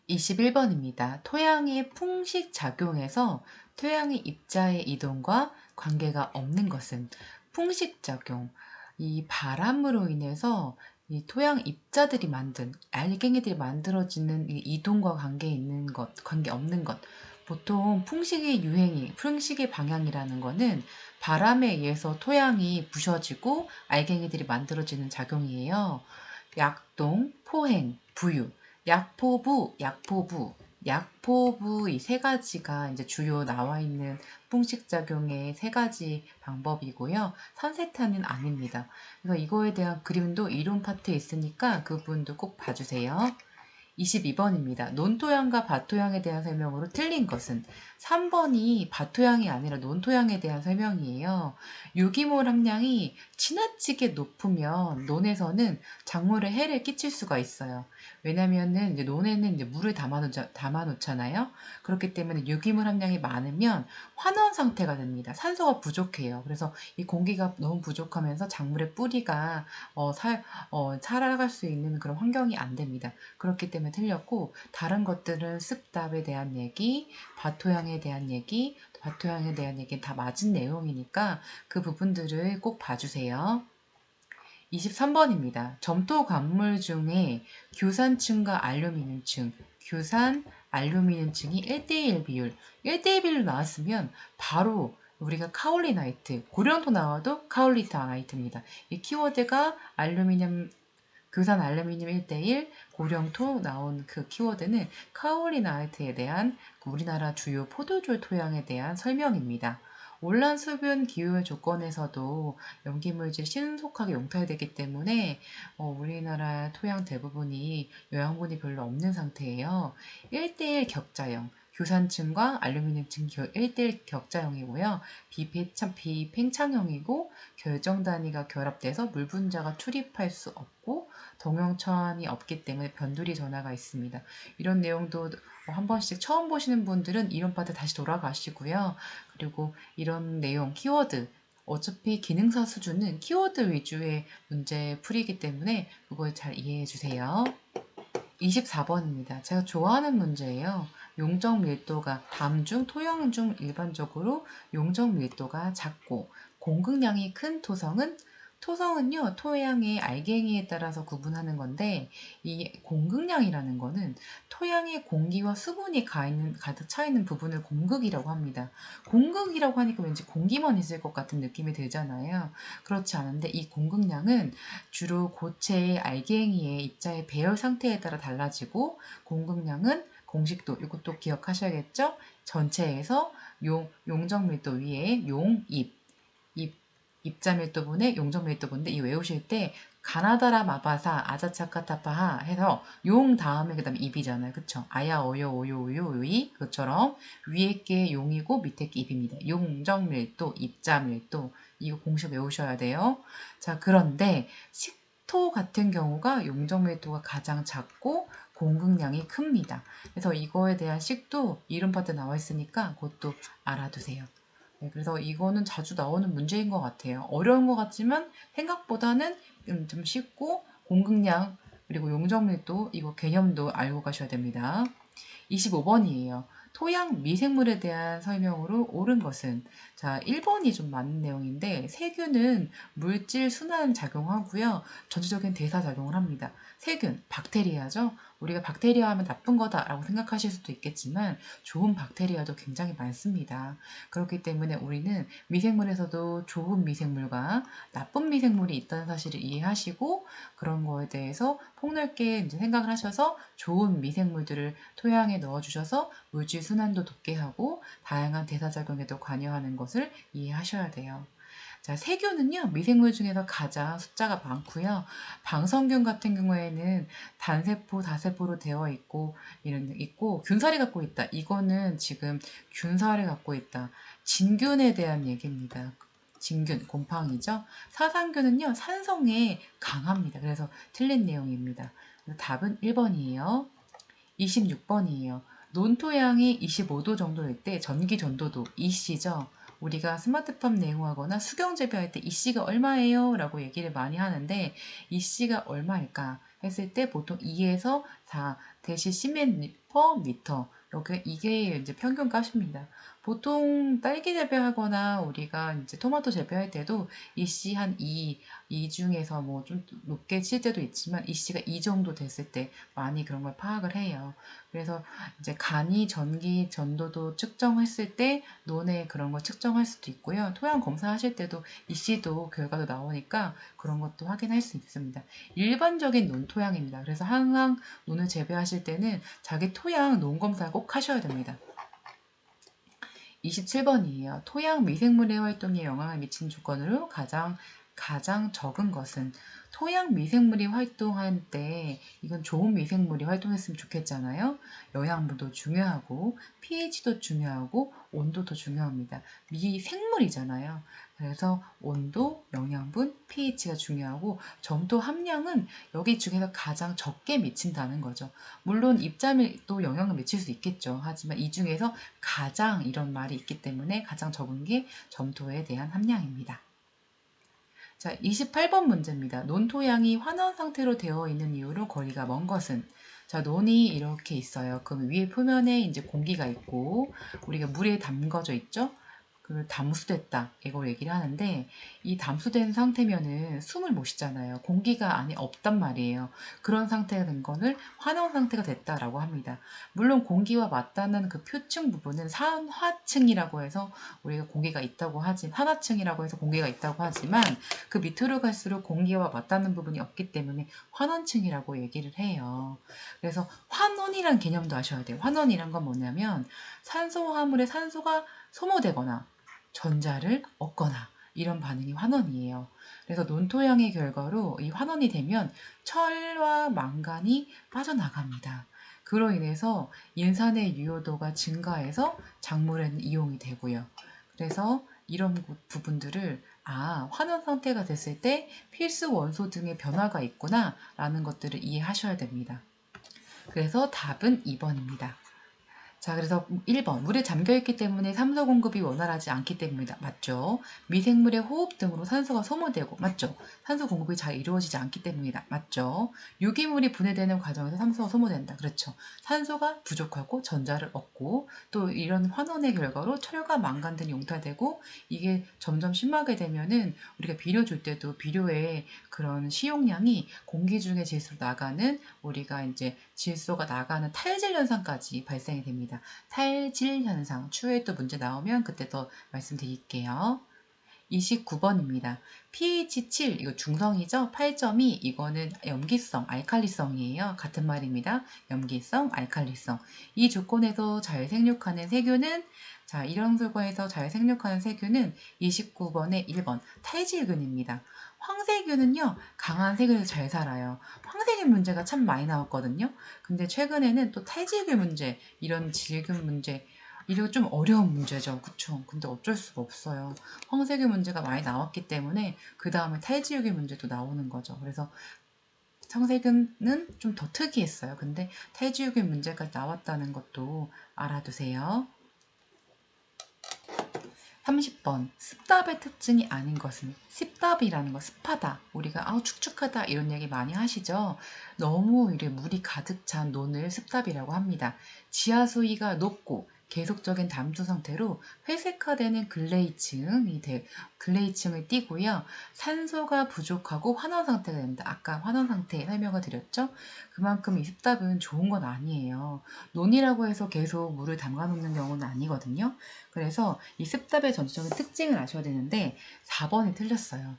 (21번입니다) 토양의 풍식작용에서 토양의 입자의 이동과 관계가 없는 것은? 풍식작용, 이 바람으로 인해서 이 토양 입자들이 만든 알갱이들이 만들어지는 이 이동과 관계 없는 것. 보통 풍식의 유행이, 풍식의 방향이라는 거는 바람에 의해서 토양이 부셔지고 알갱이들이 만들어지는 작용이에요. 약동, 포행, 부유, 약포부 이 세 가지가 이제 주요 나와 있는 풍식작용의 세 가지 방법이고요. 산세탄은 아닙니다. 그래서 이거에 대한 그림도 이론 파트에 있으니까 그 부분도 꼭 봐주세요. 22번입니다. 논토양과 밭토양에 대한 설명으로 틀린 것은? 3번이 밭토양이 아니라 논토양에 대한 설명이에요. 유기물 함량이 지나치게 높으면 논에서는 작물에 해를 끼칠 수가 있어요. 왜냐면은 이제 논에는 이제 물을 담아놓잖아요. 그렇기 때문에 유기물 함량이 많으면 환원 상태가 됩니다. 산소가 부족해요. 그래서 이 공기가 너무 부족하면서 작물의 뿌리가 살아갈 수 있는 그런 환경이 안 됩니다. 그렇기 때문에 틀렸고, 다른 것들은 습답에 대한 얘기, 밭토양에 대한 얘기, 밭토양에 대한 얘기는 다 맞은 내용이니까 그 부분들을 꼭 봐주세요. 23번입니다. 점토 광물 중에 규산층과 알루미늄층, 규산, 알루미늄층이 1대1 비율, 1대1 비율로 나왔으면 바로 우리가 카올리나이트, 고령토 나와도 카올리나이트입니다. 이 키워드가 규산 알루미늄 1대1, 고령토 나온 그 키워드는 카올리나이트에 대한 우리나라 주요 포도주 토양에 대한 설명입니다. 온난 수분 기후 조건에서도 염기물질이 신속하게 용탈되기 때문에 우리나라 토양 대부분이 영양분이 별로 없는 상태예요. 1대1 격자형, 규산층과 알루미늄층 1대1 격자형이고요. 비팽창형이고 결정 단위가 결합돼서 물 분자가 출입할 수 없고 동형천이 없기 때문에 변두리 전하가 있습니다. 이런 내용도 한 번씩 처음 보시는 분들은 이론 파트 다시 돌아가시고요. 그리고 이런 내용, 키워드, 어차피 기능사 수준은 키워드 위주의 문제 풀이기 때문에 그걸 잘 이해해 주세요. 24번입니다. 제가 좋아하는 문제예요. 용적 밀도가 담 중, 토양 중 일반적으로 용적 밀도가 작고 공급량이 큰 토성은요, 토양의 알갱이에 따라서 구분하는 건데, 이 공급량이라는 거는 토양의 공기와 수분이 가득 차 있는 부분을 공극이라고 합니다. 공극이라고 하니까 왠지 공기만 있을 것 같은 느낌이 들잖아요. 그렇지 않은데 이 공급량은 주로 고체의 알갱이의 입자의 배열 상태에 따라 달라지고, 공급량은 공식도, 이것도 기억하셔야겠죠? 전체에서 용적 밀도 위에 입자 밀도분의 용적 밀도분인데, 이 외우실 때 가나다라 마바사 아자차카타파하 해서 용 다음에 그 다음에 입이잖아요. 그쵸? 아야 어요 오요 우요 요이, 그것처럼 위에 게 용이고 밑에 게 입입니다. 용적 밀도, 입자 밀도, 이거 공식 외우셔야 돼요. 자, 그런데 식토 같은 경우가 용적 밀도가 가장 작고 공급량이 큽니다. 그래서 이거에 대한 식도 이름 파트 나와 있으니까 그것도 알아두세요. 네, 그래서 이거는 자주 나오는 문제인 것 같아요. 어려운 것 같지만 생각보다는 좀 쉽고, 공급량 그리고 용적밀도 이거 개념도 알고 가셔야 됩니다. 25번이에요. 토양 미생물에 대한 설명으로 옳은 것은? 자, 1번이 좀 맞는 내용인데, 세균은 물질 순환 작용하고요. 전체적인 대사 작용을 합니다. 세균, 박테리아죠. 우리가 박테리아 하면 나쁜 거다라고 생각하실 수도 있겠지만 좋은 박테리아도 굉장히 많습니다. 그렇기 때문에 우리는 미생물에서도 좋은 미생물과 나쁜 미생물이 있다는 사실을 이해하시고, 그런 거에 대해서 폭넓게 이제 생각을 하셔서 좋은 미생물들을 토양에 넣어주셔서 물질 순환도 돕게 하고 다양한 대사작용에도 관여하는 것을 이해하셔야 돼요. 자, 세균은요, 미생물 중에서 가장 숫자가 많고요. 방성균 같은 경우에는 단세포, 다세포로 되어 있고, 균사를 갖고 있다. 이거는 지금 균사를 갖고 있다. 진균에 대한 얘기입니다. 진균, 곰팡이죠. 사상균은요, 산성에 강합니다. 그래서 틀린 내용입니다. 답은 1번이에요. 26번이에요. 논토양이 25도 정도일 때 전기 전도도 EC죠. 우리가 스마트팜 내용하거나 수경 재배할 때 이 씨가 얼마예요? 라고 얘기를 많이 하는데 이 씨가 얼마일까 했을 때 보통 2에서 4 대시 시멘터 미터 이게 이제 평균 값입니다. 보통 딸기 재배하거나 우리가 이제 토마토 재배할 때도 이 씨 한 2 중에서 뭐 좀 높게 칠 때도 있지만 이 씨가 이 정도 됐을 때 많이 그런 걸 파악을 해요. 그래서 이제 간이 전기 전도도 측정했을 때 논에 그런 걸 측정할 수도 있고요. 토양 검사하실 때도 이 씨도 결과도 나오니까 그런 것도 확인할 수 있습니다. 일반적인 논 토양입니다. 그래서 항상 논을 재배하실 때는 자기 토양 논 검사 꼭 하셔야 됩니다. 27번이에요. 토양 미생물의 활동에 영향을 미치는 조건으로 가장 적은 것은 토양 미생물이 활동할 때 이건 좋은 미생물이 활동했으면 좋겠잖아요. 영양분도 중요하고 pH도 중요하고 온도도 중요합니다. 미생물이잖아요. 그래서 온도, 영양분, pH가 중요하고 점토 함량은 여기 중에서 가장 적게 미친다는 거죠. 물론 입자밀도 영향을 미칠 수 있겠죠. 하지만 이 중에서 가장 이런 말이 있기 때문에 가장 적은 게 점토에 대한 함량입니다. 자, 28번 문제입니다. 논토양이 환원 상태로 되어 있는 이유로 거리가 먼 것은? 자, 논이 이렇게 있어요. 그럼 위에 표면에 이제 공기가 있고, 우리가 물에 담궈져 있죠? 그 담수됐다. 이걸 얘기를 하는데, 이 담수된 상태면은 숨을 못 쉬잖아요. 공기가 안에 없단 말이에요. 그런 상태가 된 거를 환원 상태가 됐다라고 합니다. 물론 공기와 맞닿는 그 표층 부분은 산화층이라고 해서 우리가 공기가 있다고 하지, 산화층이라고 해서 공기가 있다고 하지만, 그 밑으로 갈수록 공기와 맞닿는 부분이 없기 때문에 환원층이라고 얘기를 해요. 그래서 환원이란 개념도 아셔야 돼요. 환원이란 건 뭐냐면 산소 화물에 산소가 소모되거나 전자를 얻거나 이런 반응이 환원이에요. 그래서 논토양의 결과로 이 환원이 되면 철과 망간이 빠져나갑니다. 그로 인해서 인산의 유효도가 증가해서 작물에는 이용이 되고요. 그래서 이런 부분들을 환원 상태가 됐을 때 필수 원소 등의 변화가 있구나 라는 것들을 이해하셔야 됩니다. 그래서 답은 2번입니다. 자, 그래서 1번. 물에 잠겨있기 때문에 산소 공급이 원활하지 않기 때문이다. 맞죠? 미생물의 호흡 등으로 산소가 소모되고, 맞죠? 산소 공급이 잘 이루어지지 않기 때문이다. 맞죠? 유기물이 분해되는 과정에서 산소가 소모된다. 그렇죠. 산소가 부족하고 전자를 얻고, 또 이런 환원의 결과로 철과 망간 등이 용탈되고, 이게 점점 심하게 되면은 우리가 비료 줄 때도 비료의 그런 시용량이 공기 중에 질소로 나가는 우리가 이제 질소가 나가는 탈질 현상까지 발생이 됩니다. 탈질 현상, 추후에 또 문제 나오면 그때 더 말씀드릴게요. 29번입니다. pH 7, 이거 중성이죠? 8점이 이거는 염기성, 알칼리성이에요. 같은 말입니다. 염기성, 알칼리성. 이 조건에서 잘 생육하는 세균은 자, 이런 조건에서 잘 생육하는 세균은 29번의 1번 탈질균입니다. 황세균은요, 강한 세균에서 잘 살아요. 황세균 문제가 참 많이 나왔거든요. 근데 최근에는 또 탈질균 문제, 이런 질균 문제, 이거 좀 어려운 문제죠. 그쵸? 근데 어쩔 수가 없어요. 황세균 문제가 많이 나왔기 때문에 그 다음에 탈지우개 문제도 나오는 거죠. 그래서 황세균은 좀 더 특이했어요. 근데 탈지우개 문제가 나왔다는 것도 알아두세요. 30번. 습답의 특징이 아닌 것은 습답이라는 거 습하다. 우리가 축축하다 이런 얘기 많이 하시죠. 너무 이래 물이 가득 찬 논을 습답이라고 합니다. 지하 수위가 높고 계속적인 담수 상태로 회색화되는 글레이층을 띠고요. 산소가 부족하고 환원 상태가 됩니다. 아까 환원 상태 설명을 드렸죠. 그만큼 이 습답은 좋은 건 아니에요. 논이라고 해서 계속 물을 담가 놓는 경우는 아니거든요. 그래서 이 습답의 전체적인 특징을 아셔야 되는데 4번이 틀렸어요.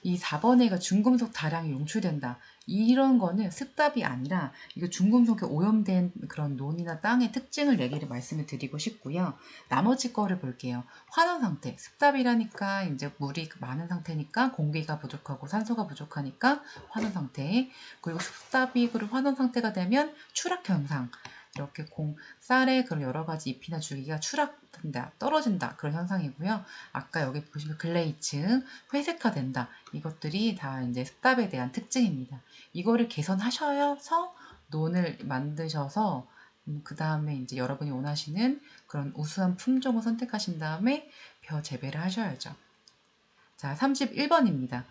이 4번에가 중금속 다량이 용출된다. 이런 거는 습답이 아니라 이거 중금속에 오염된 그런 논이나 땅의 특징을 얘기를 말씀을 드리고 싶고요. 나머지 거를 볼게요. 환원 상태. 습답이라니까 이제 물이 많은 상태니까 공기가 부족하고 산소가 부족하니까 환원 상태. 그리고 습답이 환원 상태가 되면 추락 현상. 이렇게 쌀의 그런 여러 가지 잎이나 줄기가 추락된다, 떨어진다 그런 현상이고요. 아까 여기 보시면 글레이층, 회색화된다. 이것들이 다 이제 습답에 대한 특징입니다. 이거를 개선하셔서 논을 만드셔서 그 다음에 이제 여러분이 원하시는 그런 우수한 품종을 선택하신 다음에 벼 재배를 하셔야죠. 자, 31번입니다.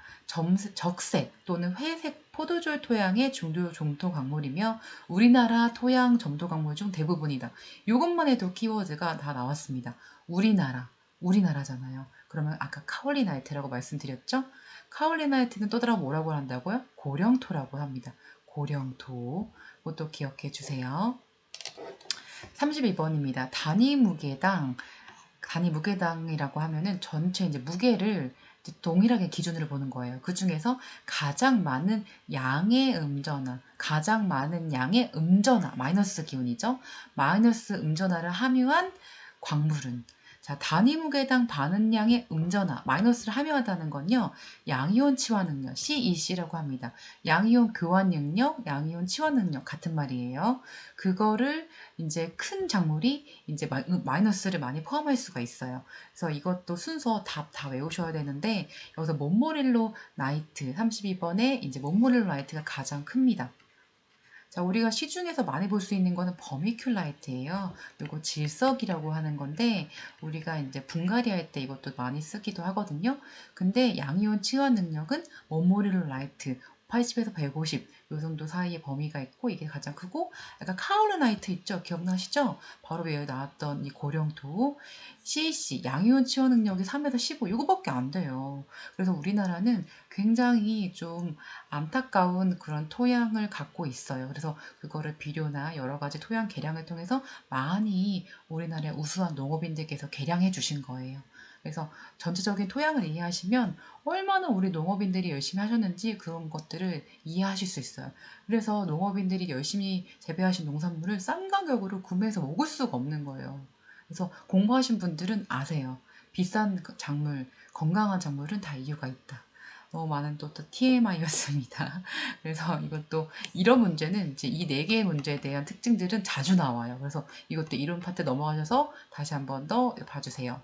적색 또는 회색 포도졸 토양의 중도 점토 광물이며 우리나라 토양 점토 광물 중 대부분이다. 이것만 해도 키워드가 다 나왔습니다. 우리나라잖아요. 그러면 아까 카올리나이트라고 말씀드렸죠? 카올리나이트는 또 다른 뭐라고 한다고요? 고령토라고 합니다. 고령토. 그것도 기억해 주세요. 32번입니다. 단위 무게당이라고 하면은 전체 이제 무게를 이제 동일하게 기준으로 보는 거예요. 그 중에서 가장 많은 양의 음전화, 마이너스 기운이죠. 마이너스 음전화를 함유한 광물은 자, 단위 무게당 많은 양의 음전화, 마이너스를 함유하다는 건요. 양이온 치환 능력, CEC라고 합니다. 양이온 교환 능력, 양이온 치환 능력 같은 말이에요. 그거를 이제 큰 작물이 이제 마이너스를 많이 포함할 수가 있어요. 그래서 이것도 순서 답 다 외우셔야 되는데 여기서 몬모릴로 나이트 32번에 이제 몬모릴로 나이트가 가장 큽니다. 자, 우리가 시중에서 많이 볼 수 있는 거는 버미큘라이트예요. 그리고 질석이라고 하는 건데 우리가 이제 분갈이 할 때 이것도 많이 쓰기도 하거든요. 근데 양이온 치환 능력은 몬모릴로 라이트 80에서 150 요 정도 사이의 범위가 있고 이게 가장 크고 약간 카올르나이트 있죠? 기억나시죠? 바로 위에 나왔던 이 고령토 CC 양이온 치환 능력이 3에서 15 이거밖에 안 돼요. 그래서 우리나라는 굉장히 좀 안타까운 그런 토양을 갖고 있어요. 그래서 그거를 비료나 여러 가지 토양 개량을 통해서 많이 우리나라의 우수한 농업인들께서 개량해 주신 거예요. 그래서 전체적인 토양을 이해하시면 얼마나 우리 농업인들이 열심히 하셨는지 그런 것들을 이해하실 수 있어요. 그래서 농업인들이 열심히 재배하신 농산물을 싼 가격으로 구매해서 먹을 수가 없는 거예요. 그래서 공부하신 분들은 아세요. 비싼 작물, 건강한 작물은 다 이유가 있다. 너무 많은 또 TMI였습니다. 그래서 이것도 이런 문제는 이제 이 네 개의 문제에 대한 특징들은 자주 나와요. 그래서 이것도 이론 파트 넘어가셔서 다시 한 번 더 봐주세요.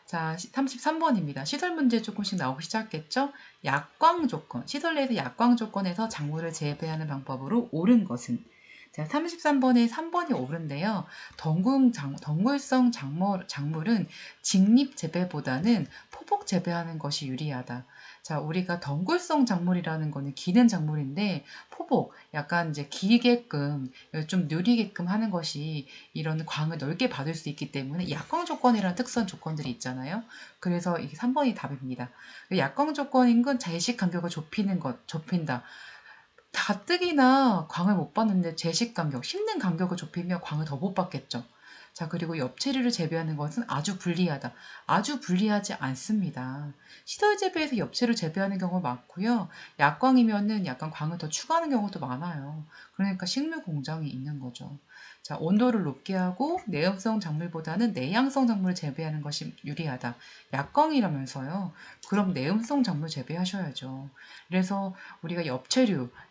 자, 33번입니다. 시설 문제 조금씩 나오기 시작했죠? 약광 조건. 시설 내에서 약광 조건에서 작물을 재배하는 방법으로 옳은 것은? 자, 33번에 3번이 옳은데요. 덩굴성 작물은 직립 재배보다는 포복 재배하는 것이 유리하다. 자, 우리가 덩굴성 작물이라는 거는 기는 작물인데 포복, 약간 이제 기게끔 좀 느리게끔 하는 것이 이런 광을 넓게 받을 수 있기 때문에 약광 조건이라는 특수한 조건들이 있잖아요. 그래서 이게 3번이 답입니다. 약광 조건인 건 제식 간격을 좁힌다. 가뜩이나 광을 못 받는데 제식 간격, 심는 간격을 좁히면 광을 더 못 받겠죠. 자, 그리고 엽채류를 재배하는 것은 아주 불리하다. 아주 불리하지 않습니다. 시설 재배에서 엽채를 재배하는 경우 많고요. 약광이면은 약간 광을 더 추가하는 경우도 많아요. 그러니까 식물 공장이 있는 거죠. 자, 온도를 높게 하고 내음성 작물보다는 내향성 작물을 재배하는 것이 유리하다. 약광이라면서요. 그럼 내음성 작물 재배하셔야죠. 그래서 우리가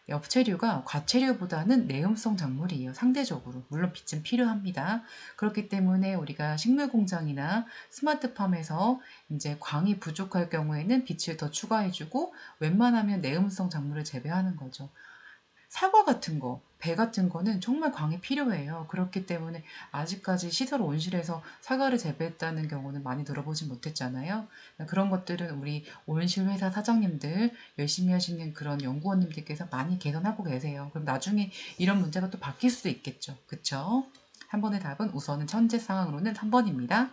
엽채류가 과채류보다는 내음성 작물이에요. 상대적으로. 물론 빛은 필요합니다. 그렇기 때문에 우리가 식물 공장이나 스마트팜에서 이제 광이 부족할 경우에는 빛을 더 추가해주고 웬만하면 내음성 작물을 재배하는 거죠. 사과 같은 거, 배 같은 거는 정말 광이 필요해요. 그렇기 때문에 아직까지 시설 온실에서 사과를 재배했다는 경우는 많이 들어보진 못했잖아요. 그런 것들은 우리 온실 회사 사장님들, 열심히 하시는 그런 연구원님들께서 많이 개선하고 계세요. 그럼 나중에 이런 문제가 또 바뀔 수도 있겠죠. 그쵸? 한 번의 답은 우선은 현재 상황으로는 3번입니다.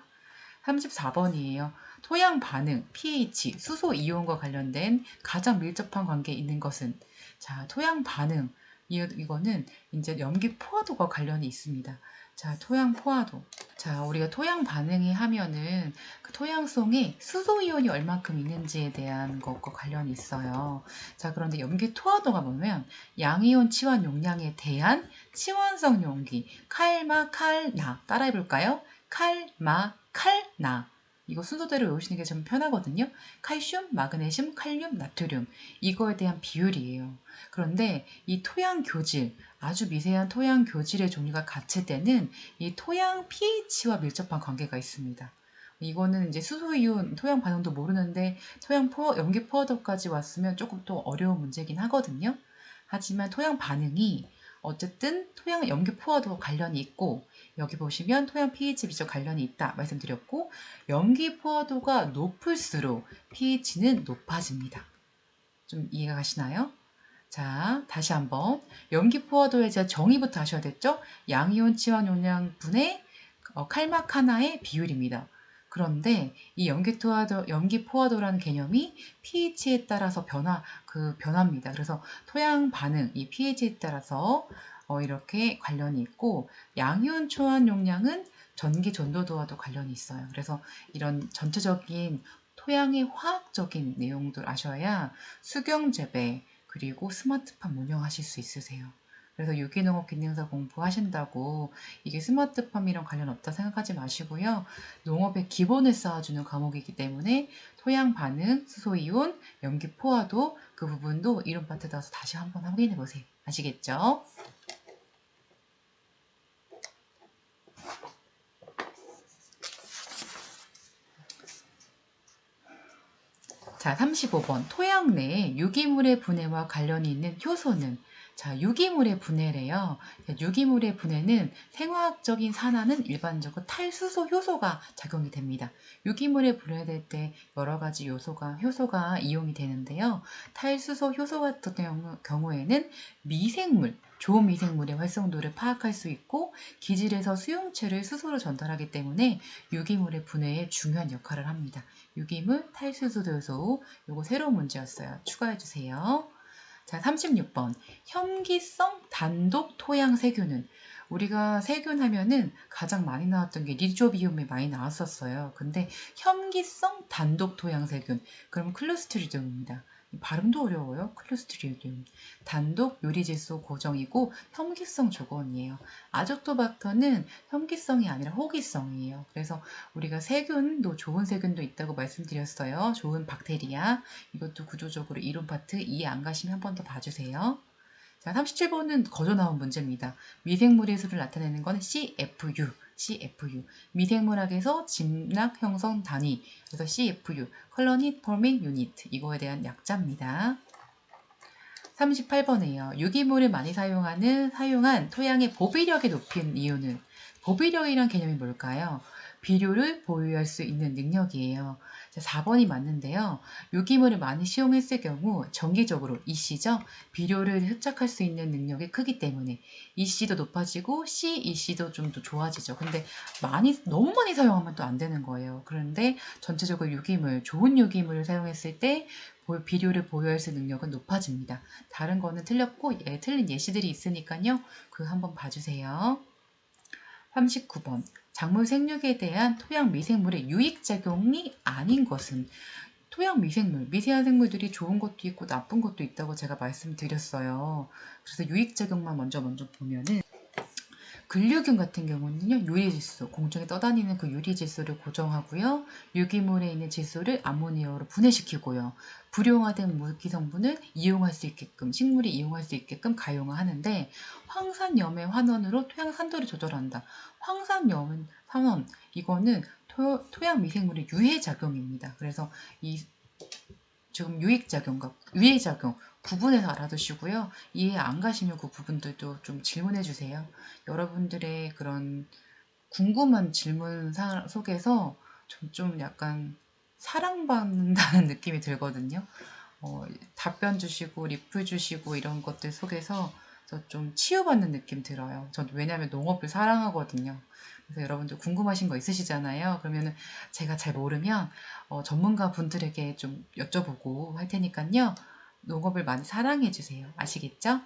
34번이에요. 토양 반응, pH, 수소 이온과 관련된 가장 밀접한 관계에 있는 것은? 자, 토양 반응. 이거는 이제 염기 포화도가 관련이 있습니다. 자, 토양 포화도. 자, 우리가 토양 반응이 하면은 그 토양성에 수소 이온이 얼만큼 있는지에 대한 것과 관련이 있어요. 자, 그런데 염기 토화도가 보면 양이온 치환 용량에 대한 치환성 용기, 칼마, 칼나. 따라해 볼까요? 칼마, 칼나. 이거 순서대로 외우시는 게 좀 편하거든요. 칼슘, 마그네슘, 칼륨, 나트륨. 이거에 대한 비율이에요. 그런데 이 토양 교질, 아주 미세한 토양 교질의 종류가 같을 때는 이 토양 pH와 밀접한 관계가 있습니다. 이거는 이제 수소이온 토양 반응도 모르는데 염기 포화도까지 왔으면 조금 또 어려운 문제긴 하거든요. 하지만 토양 반응이 어쨌든 토양 염기 포화도 관련이 있고 여기 보시면 토양 pH 비교 관련이 있다 말씀드렸고 염기 포화도가 높을수록 pH는 높아집니다. 좀 이해가 가시나요? 자, 다시 한번 염기 포화도에 대한 정의부터 하셔야 됐죠? 양이온 치환 용량 분의 칼막 하나의 비율입니다. 그런데 이 염기 포화도라는 개념이 pH에 따라서 변합니다. 그래서 토양 반응, 이 pH에 따라서 이렇게 관련이 있고 양이온 초안 용량은 전기 전도도와도 관련이 있어요. 그래서 이런 전체적인 토양의 화학적인 내용들 아셔야 수경 재배 그리고 스마트팜 운영하실 수 있으세요. 그래서 유기농업 기능사 공부하신다고 이게 스마트팜이랑 관련 없다 생각하지 마시고요. 농업의 기본을 쌓아주는 과목이기 때문에 토양 반응, 수소이온, 염기 포화도 그 부분도 이론 파트 나와서 다시 한번 확인해 보세요. 아시겠죠? 자, 35번. 토양 내 유기물의 분해와 관련이 있는 효소는 자, 유기물의 분해래요. 유기물의 분해는 생화학적인 산화는 일반적으로 탈수소 효소가 작용이 됩니다. 유기물에 분해될 때 여러 가지 효소가 이용이 되는데요. 탈수소 효소 같은 경우에는 미생물, 조미생물의 활성도를 파악할 수 있고 기질에서 수용체를 수소로 전달하기 때문에 유기물의 분해에 중요한 역할을 합니다. 유기물, 탈수소 효소, 요거 새로운 문제였어요. 추가해주세요. 자, 36번. 혐기성 단독 토양 세균은 우리가 세균 하면은 가장 많이 나왔던 게 리조비움이 많이 나왔었어요. 근데 혐기성 단독 토양 세균, 그럼 클로스트리디움입니다. 발음도 어려워요. 클로스트리디움. 단독 요리질소 고정이고 혐기성 조건이에요. 아조토박터는 혐기성이 아니라 호기성이에요. 그래서 우리가 세균도 좋은 세균도 있다고 말씀드렸어요. 좋은 박테리아. 이것도 구조적으로 이론 파트 이해 안 가시면 한 번 더 봐주세요. 자, 37번은 거저 나온 문제입니다. 미생물의 수를 나타내는 건 CFU. CFU. 미생물학에서 집락 형성 단위. 그래서 CFU. Colony Forming Unit. 이거에 대한 약자입니다. 38번이에요. 유기물을 많이 사용한 토양의 보비력이 높은 이유는 보비력이란 개념이 뭘까요? 비료를 보유할 수 있는 능력이에요. 4번이 맞는데요. 유기물을 많이 사용했을 경우 정기적으로 EC죠. 비료를 흡착할 수 있는 능력이 크기 때문에 EC도 높아지고 CEC도 좀 더 좋아지죠. 근데 너무 많이 사용하면 또 안 되는 거예요. 그런데 전체적으로 좋은 유기물을 사용했을 때 비료를 보유할 수 있는 능력은 높아집니다. 다른 거는 틀렸고 틀린 예시들이 있으니까요. 그거 한번 봐주세요. 39번. 작물 생육에 대한 토양 미생물의 유익작용이 아닌 것은 토양 미생물, 미세한 생물들이 좋은 것도 있고 나쁜 것도 있다고 제가 말씀드렸어요. 그래서 유익작용만 먼저 보면은 근류균 같은 경우는요, 유리질소, 공중에 떠다니는 그 유리질소를 고정하고요, 유기물에 있는 질소를 아모니아로 분해시키고요, 불용화된 무기 성분을 이용할 수 있게끔, 식물이 이용할 수 있게끔 가용화하는데, 황산염의 환원으로 토양 산도를 조절한다. 황산염은 환원, 이거는 토양 미생물의 유해작용입니다. 그래서 지금 유익작용과 유해작용 구분해서 알아두시고요. 이해 안 가시면 그 부분들도 좀 질문해 주세요. 여러분들의 그런 궁금한 질문 속에서 좀 약간 사랑받는다는 느낌이 들거든요. 답변 주시고 리플 주시고 이런 것들 속에서 좀 치유받는 느낌 들어요. 전 왜냐하면 농업을 사랑하거든요. 그래서 여러분들 궁금하신 거 있으시잖아요. 그러면은 제가 잘 모르면 전문가 분들에게 좀 여쭤보고 할 테니까요. 농업을 많이 사랑해 주세요. 아시겠죠?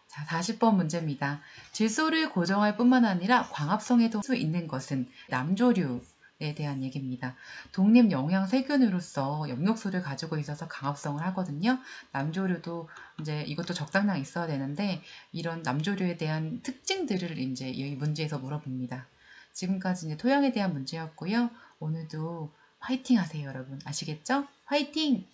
자, 40번 문제입니다. 질소를 고정할 뿐만 아니라 광합성에도 할 수 있는 것은 남조류에 대한 얘기입니다. 독립 영양 세균으로서 엽록소를 가지고 있어서 강합성을 하거든요. 남조류도 이제 이것도 적당량 있어야 되는데 이런 남조류에 대한 특징들을 이제 이 문제에서 물어봅니다. 지금까지 이제 토양에 대한 문제였고요. 오늘도 화이팅 하세요, 여러분. 아시겠죠? 화이팅!